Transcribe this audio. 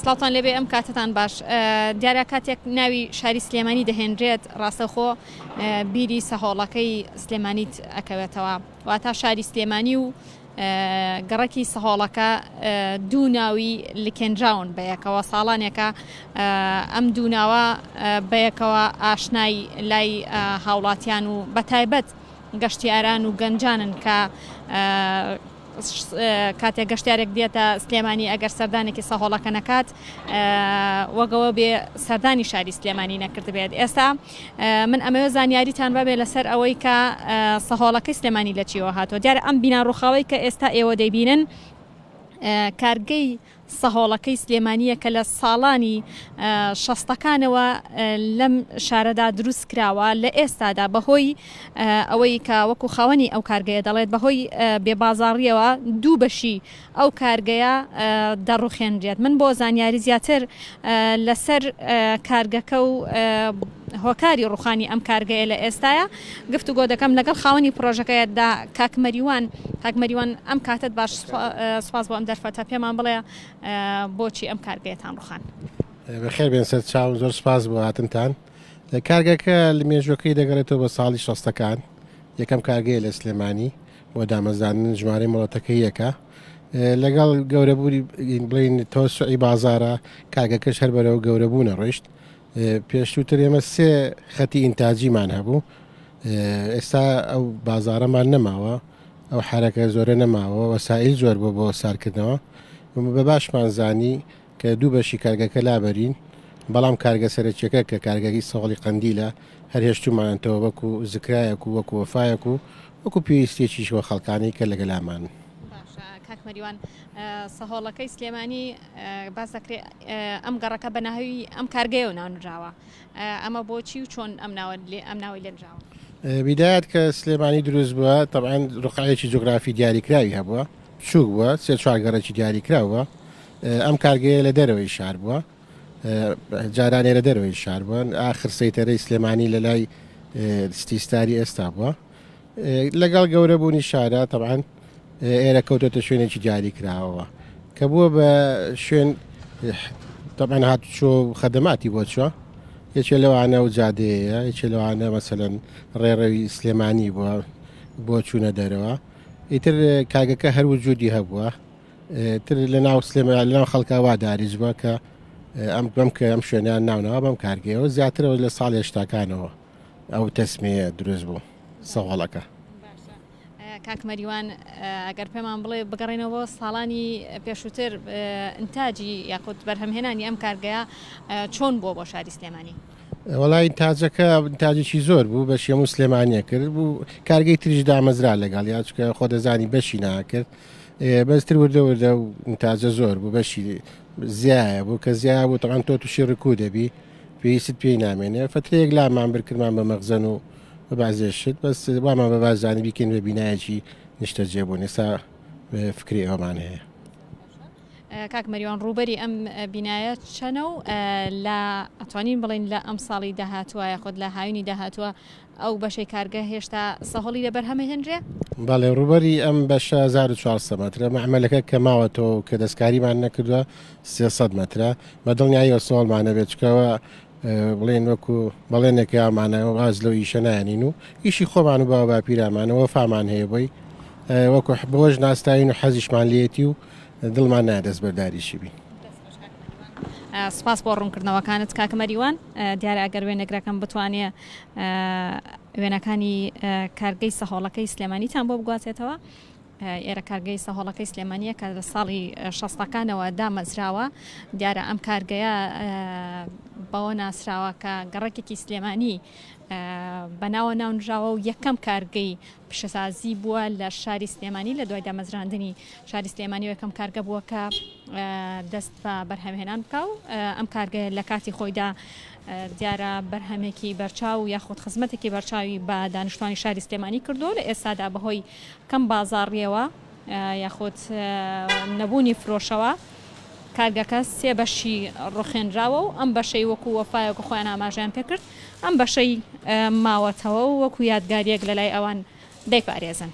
سڵاتان لەبێ ئەم کاتتان باش دیارە کاتێک ناوی شاری سلێمانی دەهێنرێت ڕاستەخۆ بیری سەهۆڵەکەی سلێمانیت ئەکەوێتەوە واتە شاری سلێمانی و گەڕەکی سەهۆڵەکە دوو ناوی لکێنراون بەیەکەوە ساڵانێکە ئەم دوو ناوە بەیەکەوە ئاشنای لای هاوڵاتیان و بەتایبەت گەشتیاران و گەنجانن کە کاتێک گەشتارێک دێتە سلێمانی ئەگەر سەردانێکی سەهۆڵەکە نەکات وەگەوە بێ سەردانی شاری سلێمانی نەکرد بێت. ئێستا من ئەمەوە زانیاریتان بەبێ لەسەر ئەوەی کە سەهۆڵەکەی سلێمانی لە چیەوە هاتووە. دیارە ئەم بینە ڕووخاوەی کە ئێستا ئێوە دەیبینن کارگەی سەهۆڵەکەی سلێمانیە کە لە ساڵانی شەستەکانەوە لەم شارەدا دروست کراوە لە ئێستادا بەهۆی ئەوەی کە وەکو خاوەنی ئەو کارگەیە دەڵێت بەهۆی بێبازاڕیەوە دوو بەشی ئەو کارگەیە دەڕوخێنرێت. من بۆ زانیاری زیاتر لەسەر کارگەکە و هۆکاری ڕوخانی ئەم کارگەیە لە ئێستاە گفتوگۆ دەکەم لەگەڵ خاوەنی پرۆژەکەیەدا کاکمەریوان ئەم کاتت باش سپاس بۆ ئەم دەرفەتە پێمان بڵێ بۆچی ئەم کارگەیەتان ڕوخان. بەخێر بێن سەر چاو زۆر سپاس بۆ هاتنتان. کارگەکە لە مێژوەکەی دەگەڕێتەوە بە ساڵی شەستەکان یەکەم کارگەیە لە سلێمانی بۆ دامەزانن ژمارەی مڵەتەکەی یەکە لەگەڵ گەورەبووری بڵین تۆسعی بازارە کارگەکەش هەر بەرەوە گەورەبوونە ڕۆیشت. پێشووتر ئێمە سێ خەتی ئینتاجیمان هەبوو ئێستا ئەو بازارەمان نەماوە ئەو حرەکە زۆرە نەماوە وەسائل زۆر بۆ سارکردنەوە بە باشمان زانی کە دوو بەشی کارگەکە لابەرین بەڵام کارگە سەرچیەکە کە کارگەی ساڵی قەندیلە هەر هێشتومانەوە وەکو زکرایەک و وەکو وەفایەک و وەکو پێویستێکیشەوە خەڵکانی کە لەگەلامان. کاکمەریوان سەهۆڵەکەی سلێمانی باس دەکرێت ئەم گەڕەکە بە ناوی ئەم کارگەیەوە ناونراوە ئەمە بۆچی و چۆن ئەم ناوی لێنراوە؟ بیدایەت کە سلێمانی دروست بووە تەبعاً ڕقعەیەکی جۆگرافی دیاریکراوی هەبووە چووک بووە سێ چوار گەڕێکی دیاریکراوە ئەم کارگەیە لە دەرەوەی شار بووە جارانێ لە دەرەوەی شار بووە ئاخر سەیتەرەی سلێمانی لە لای ستیستاری ئێستا بووە لەگەڵ گەورەبوونی شارە تەبعاً ئێرە کەوتۆتە شوێنێکی دیاری کراوەوە کە بووە بە شوێن تەبعاً هاتوچۆ خەدەماتی بۆ چوە یەکێ لەوانە و جادەیە یەکێ لەوانە مەسەلەن ڕێڕەوی سلێمانی بووە بۆ چوونە دەرەوە ئیتر کاگەکە هەر وجودی هەبووە تر لە ناو سلێمانی لە ناو خەڵکا وا داریز بووە کە ئەم کە ئەم شوێنیان ناونەوە بەم کارگەیەوە زیاترەوە لە ساڵ هێشتاکانەوە ئەو تەسمەیە دروست بوو سەهۆڵەکە. کاکمەریوان ئەگەر پێمان بڵێ بگەڕێنەوە ساڵانی پێشووتر ئینتاجی یاخود بەرهەمهێنانی ئەم کارگەیە چۆن بۆ شاری سلێمانی؟ وەڵای تاجەکە تاجێکی زۆر بوو بە شێم و سلێمانیە کرد بوو کارگەی تریش دامەزرا لەگەڵ یا چکە خۆ دەزانی بەشی ناکرد بەستر وردە و تاجە زۆر بوو بەشی زیایە بوو کە زیای بوو تەقان تۆ تووشی ڕکوو دەبی پێویست پێی نامێنێ فترەیەک لامان بردکردمان بە مەغزەن و بەبازێشت بەس وامان بە بازانی بیکەین بە بینایەکی نیشتە جێبوون ئێستا فکری ئەومان هەیە. کاکمەریوان ڕووبەری ئەم بینایە چەنە و لە ئەتوانین بڵین لە ئەم ساڵی داهاتووە یاخود لە هاوینی داهاتووە ئەو بەشەی کارگە هێشتا سەهۆڵی لە بەرهەمە هێنرێ؟ بەڵێ ڕووبەری ئەم بەشە 1400 مەترە مەعمەلەکە کە ماوەتەوە کە دەستکاریمان نەکردووە 300 مەترە بەدڵنیایی سۆڵمانە بێت چکەوە بڵێن وەکو بەڵێنێکی ئامانەوە باز لەو ئیشە نایانین و ئیشی خۆمان و باوە باپیرامانەوە فامان هەیە بۆی وەکو بۆش ناستاین و حەزیشمان لێتی و دڵمان نایە دەست بەرداریشی بین. سپاس بۆ ڕوونکردنەوەکانت کاکمەریوان دیارە ئەگەر وێنەگرەکەم بتوانێ وێنەکانی کارگەی سەهۆڵەکەی سلێمانیتان بۆ بگواتێتەوە ئێرە کارگەی سەهۆڵەکەی سلێمانیە کە لە ساڵی شەستەکانەوە دامەزراوە دیارە ئەم کارگەیە بەوە ناسراوە کە گەڕێکێکی سلێمانی بەناوە ناونراوە و یەکەم کارگەی پیشەسازی بووە لە شاری سلێمانی لە دوای دامەزراندنی شاری سلێمانی و یەکەم کارگە بووە کە دەست بە بەرهەمهێنان بکە و ئەم کارگە لە کاتی خۆیدا دیارە بەرهەمێکی بەرچاو یاخود خزمەتێکی بەرچاوی بە دانیشتوانی شاری سلێمانی کردو لە ئێستادا بەهۆی کەم بازاڕیەوە یاخود نەبوونی فرۆشەوە کارگەکە سێ بەشی ڕوخێنراوە و ئەم بەشەی وەکو وەفایەکە خۆیان ئاماژیان پێکرد ئەم بەشەی ماوەتەوە و وەکو یادگاریەک لە لای ئەوان دەیپارێزن.